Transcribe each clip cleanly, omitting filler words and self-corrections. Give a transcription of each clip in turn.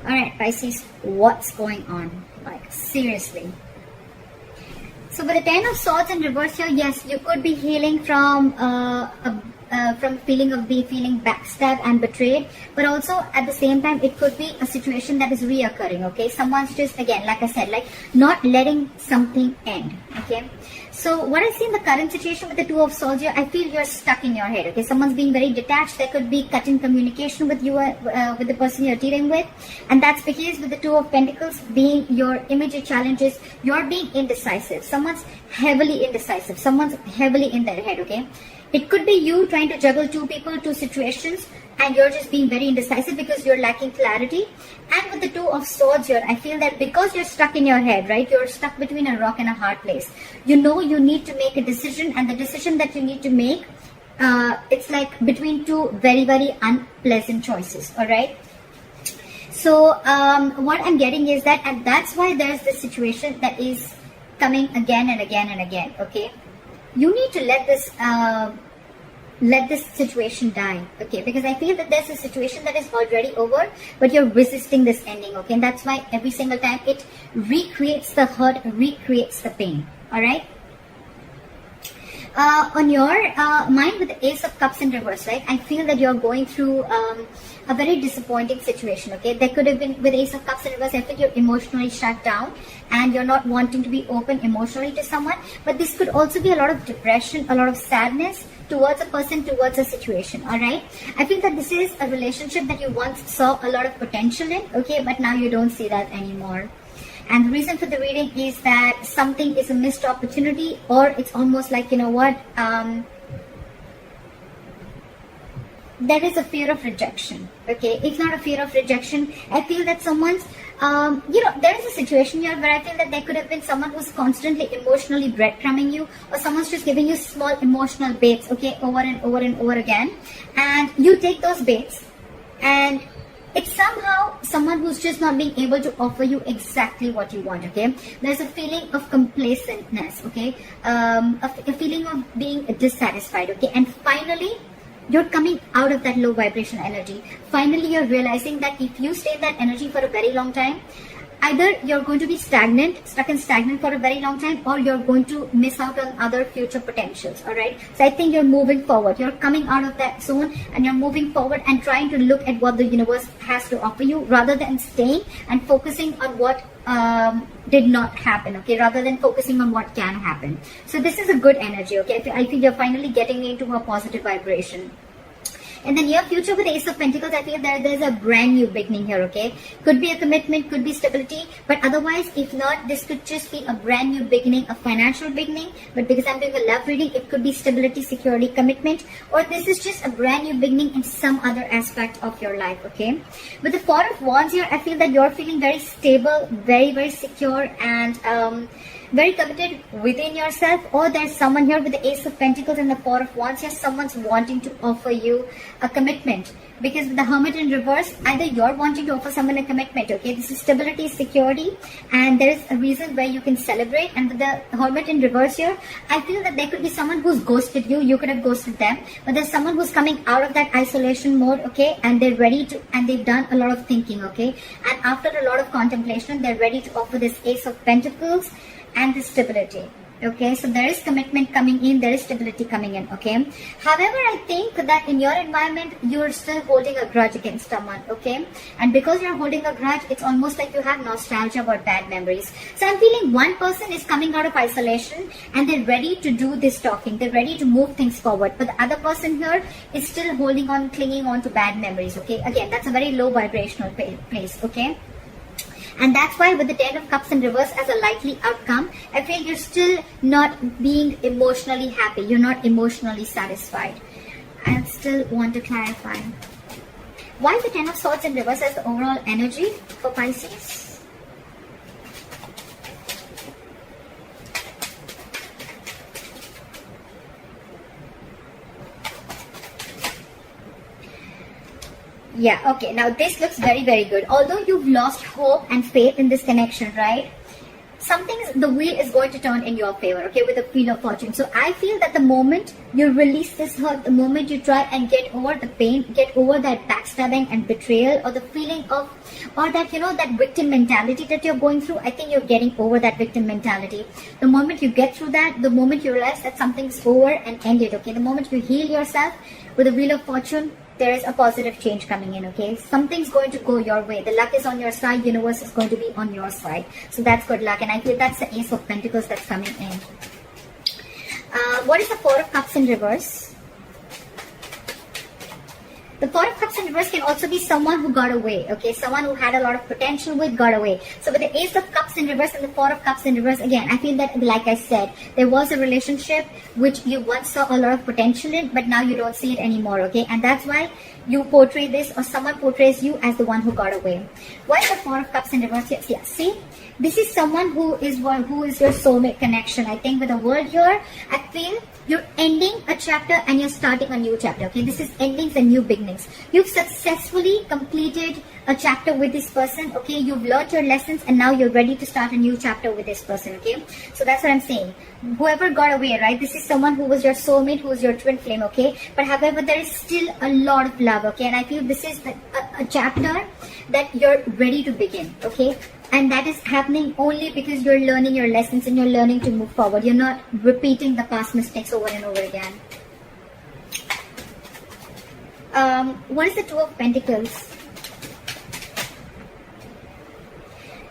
Alright, Pisces, what's going on? Like, seriously. So with the Ten of Swords in reverse here, yes, you could be healing from feeling backstabbed and betrayed, but also at the same time it could be a situation that is reoccurring. Okay, someone's just, again, like I said, like not letting something end. Okay, so what I see in the current situation with the Two of Swords here, I feel you're stuck in your head. Okay, someone's being very detached. There could be cut in communication with you, with the person you're dealing with, and that's because with the Two of Pentacles being your immediate challenges, you're being indecisive. Someone's heavily indecisive. Someone's heavily in their head. Okay, it could be you trying to juggle two people, two situations, and you're just being very indecisive because you're lacking clarity. And with the Two of Swords here, I feel that because you're stuck in your head, right? You're stuck between a rock and a hard place. You know you need to make a decision, and the decision that you need to make, it's like between two very, very unpleasant choices, all right? So what I'm getting is that, and that's why there's this situation that is coming again and again and again, okay? You need to let this situation die, okay? Because I feel that there's a situation that is already over, but you're resisting this ending, okay? And that's why every single time it recreates the hurt, recreates the pain, all right? On your mind with the Ace of Cups in reverse, right? I feel that you're going through a very disappointing situation, okay? There could have been, with Ace of Cups in reverse, I feel you're emotionally shut down and you're not wanting to be open emotionally to someone. But this could also be a lot of depression, a lot of sadness towards a person, towards a situation, all right? I feel that this is a relationship that you once saw a lot of potential in, okay? But now you don't see that anymore. And the reason for the reading is that something is a missed opportunity, or it's almost like, you know what, there is a fear of rejection, okay? If not a fear of rejection, I feel that someone's, there is a situation here where I feel that there could have been someone who's constantly emotionally breadcrumbing you, or someone's just giving you small emotional baits, okay, over and over and over again. And you take those baits, and it's somehow someone who's just not being able to offer you exactly what you want, okay? There's a feeling of complacentness, okay? A feeling of being dissatisfied, okay? And finally, you're coming out of that low vibration energy. Finally, you're realizing that if you stay in that energy for a very long time, either you're going to be stuck and stagnant for a very long time, or you're going to miss out on other future potentials, all right? So I think you're moving forward. You're coming out of that zone and you're moving forward and trying to look at what the universe has to offer you, rather than staying and focusing on what did not happen, okay, rather than focusing on what can happen. So this is a good energy, okay? I feel you're finally getting into a positive vibration. In the near future with Ace of Pentacles, I feel that there's a brand new beginning here, okay? Could be a commitment, could be stability, but otherwise, if not, this could just be a brand new beginning, a financial beginning. But because I'm doing a love reading, it could be stability, security, commitment, or this is just a brand new beginning in some other aspect of your life, okay? With the Four of Wands here, I feel that you're feeling very stable, very, very secure, and very committed within yourself. Or there's someone here with the Ace of Pentacles and the Four of Wands here, someone's wanting to offer you a commitment. Because with the Hermit in reverse, either you're wanting to offer someone a commitment, okay? This is stability, security, and there is a reason where you can celebrate. And with the Hermit in reverse here, I feel that there could be someone who's ghosted you. You could have ghosted them, but there's someone who's coming out of that isolation mode, okay? And they're ready to, and they've done a lot of thinking, okay? And after a lot of contemplation, they're ready to offer this Ace of Pentacles and the stability, okay? So there is commitment coming in, there is stability coming in, okay? However, I think that in your environment, you're still holding a grudge against someone, okay? And because you're holding a grudge, it's almost like you have nostalgia about bad memories. So I'm feeling one person is coming out of isolation and they're ready to do this talking, they're ready to move things forward, but the other person here is still holding on, clinging on to bad memories, okay? Again, that's a very low vibrational place, okay? And that's why with the Ten of Cups in reverse as a likely outcome, I feel you're still not being emotionally happy. You're not emotionally satisfied. I still want to clarify. Why the Ten of Swords in reverse as the overall energy for Pisces? Yeah, okay, now this looks very, very good. Although you've lost hope and faith in this connection, right? the wheel is going to turn in your favor, okay, with the wheel of fortune. So I feel that the moment you release this hurt, the moment you try and get over the pain, get over that backstabbing and betrayal, or the feeling of, or that, you know, that victim mentality that you're going through, I think you're getting over that victim mentality. The moment you get through that, the moment you realize that something's over and ended, okay, the moment you heal yourself with the wheel of fortune, there is a positive change coming in, okay? Something's going to go your way. The luck is on your side. Universe is going to be on your side. So that's good luck. And I feel that's the Ace of Pentacles that's coming in. What is the Four of Cups in reverse? The Four of Cups in reverse can also be someone who got away, okay? Someone who had a lot of potential with got away. So with the Ace of Cups in reverse and the Four of Cups in reverse, again, I feel that, like I said, there was a relationship which you once saw a lot of potential in, but now you don't see it anymore, okay? And that's why you portray this, or someone portrays you as the one who got away. Why is the Four of Cups in reverse? Yes, yeah. See, this is someone who is your soulmate connection. I think with the world here, I feel you're ending a chapter and you're starting a new chapter, okay? This is endings and new beginnings. You've successfully completed a chapter with this person, okay? You've learned your lessons and now you're ready to start a new chapter with this person, okay? So that's what I'm saying. Whoever got away, right? This is someone who was your soulmate, who was your twin flame, okay? But however, there is still a lot of love, okay? And I feel this is a chapter that you're ready to begin, okay? And that is happening only because you're learning your lessons and you're learning to move forward. You're not repeating the past mistakes over and over again. What is the Two of Pentacles?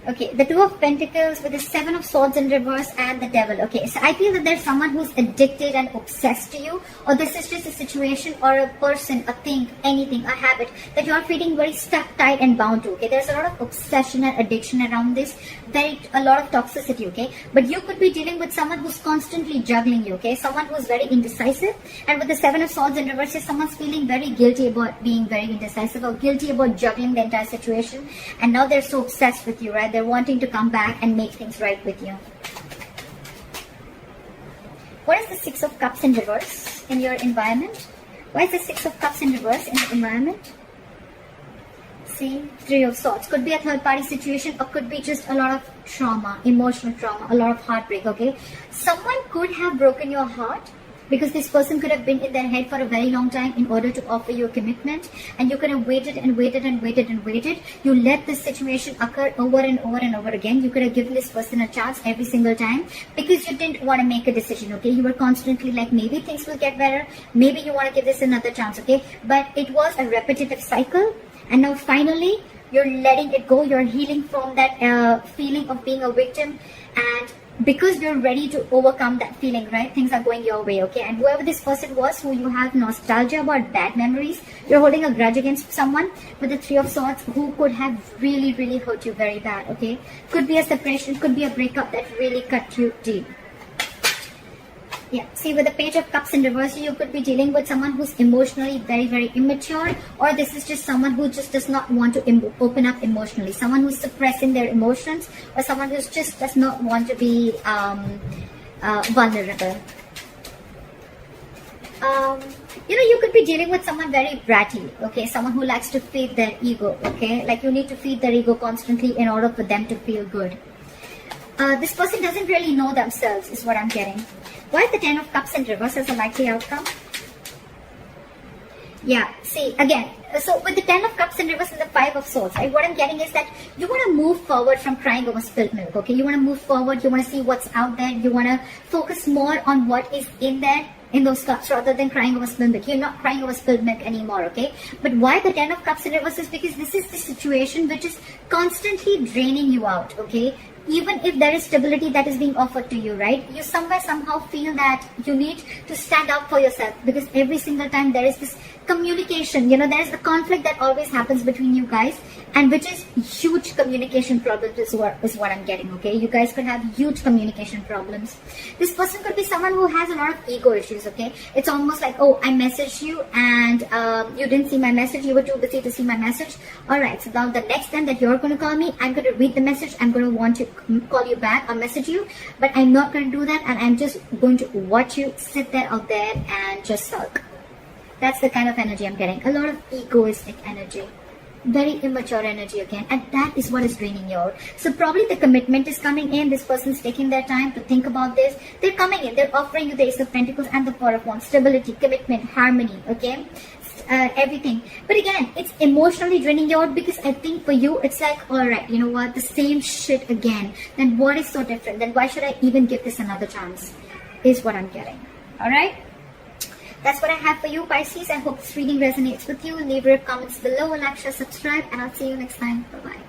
Okay, the Two of Pentacles with the Seven of Swords in reverse and the Devil. Okay, so I feel that there's someone who's addicted and obsessed to you, or this is just a situation or a person, a thing, anything, a habit that you're feeling very stuck, tight and bound to. Okay, there's a lot of obsession and addiction around this, a lot of toxicity, okay? But you could be dealing with someone who's constantly juggling you, okay? Someone who's very indecisive, and with the Seven of Swords in reverse, someone's feeling very guilty about being very indecisive or guilty about juggling the entire situation, and now they're so obsessed with you, right? They're wanting to come back and make things right with you. What is the Six of Cups in reverse in your environment? Why is the Six of Cups in reverse in the environment? See, Three of Swords. Could be a third party situation, or could be just a lot of trauma, emotional trauma, a lot of heartbreak, okay? Someone could have broken your heart, because this person could have been in their head for a very long time in order to offer you a commitment, and you could have waited and waited and waited and waited. You let this situation occur over and over and over again. You could have given this person a chance every single time because you didn't want to make a decision, okay? You were constantly like, maybe things will get better, maybe you want to give this another chance, okay? But it was a repetitive cycle, and now finally you're letting it go. You're healing from that feeling of being a victim, and because you're ready to overcome that feeling, right? Things are going your way, okay? And whoever this person was, who you have nostalgia about, bad memories, you're holding a grudge against someone with the Three of Swords who could have really, really hurt you very bad, okay? Could be a separation, could be a breakup that really cut you deep. Yeah, see, with the Page of Cups in reverse, you could be dealing with someone who's emotionally very, very immature, or this is just someone who just does not want to open up emotionally, someone who's suppressing their emotions, or someone who just does not want to be vulnerable. You know, you could be dealing with someone very bratty, okay? Someone who likes to feed their ego, okay? Like, you need to feed their ego constantly in order for them to feel good. This person doesn't really know themselves, is what I'm getting. Why is the Ten of Cups in reverse as a likely outcome? Yeah, see, again, so with the Ten of Cups in reverse and the Five of Swords, right, what I'm getting is that you want to move forward from crying over spilled milk, okay? You want to move forward, you want to see what's out there, you want to focus more on what is in there, in those cups, rather than crying over spilled milk. You're not crying over spilled milk anymore, okay? But why the Ten of Cups in reverse is because this is the situation which is constantly draining you out, okay? Even if there is stability that is being offered to you, right? You somehow feel that you need to stand up for yourself, because every single time there is this communication, you know, there is a conflict that always happens between you guys, and which is huge communication problems is what I'm getting, okay? You guys could have huge communication problems. This person could be someone who has a lot of ego issues, okay? It's almost like, oh, I messaged you and you didn't see my message, you were too busy to see my message. Alright, so now the next time that you're going to call me, I'm going to read the message, I'm going to want to call you back or message you, but I'm not going to do that, and I'm just going to watch you sit there out there and just sulk. That's the kind of energy I'm getting. A lot of egoistic energy. very immature energy again, and that is what is draining you out. So probably the commitment is coming in. This person's taking their time to think about this. They're coming in, they're offering you the Ace of Pentacles and the Four of Wands. Stability, commitment, harmony, okay, everything. But again, it's emotionally draining you out, because I think for you it's like, all right, you know what, the same shit again. Then what is so different? Then why should I even give this another chance, is what I'm getting. All right, that's what I have for you, Pisces. I hope this reading resonates with you. Leave your comments below, like, share, subscribe, and I'll see you next time. Bye-bye.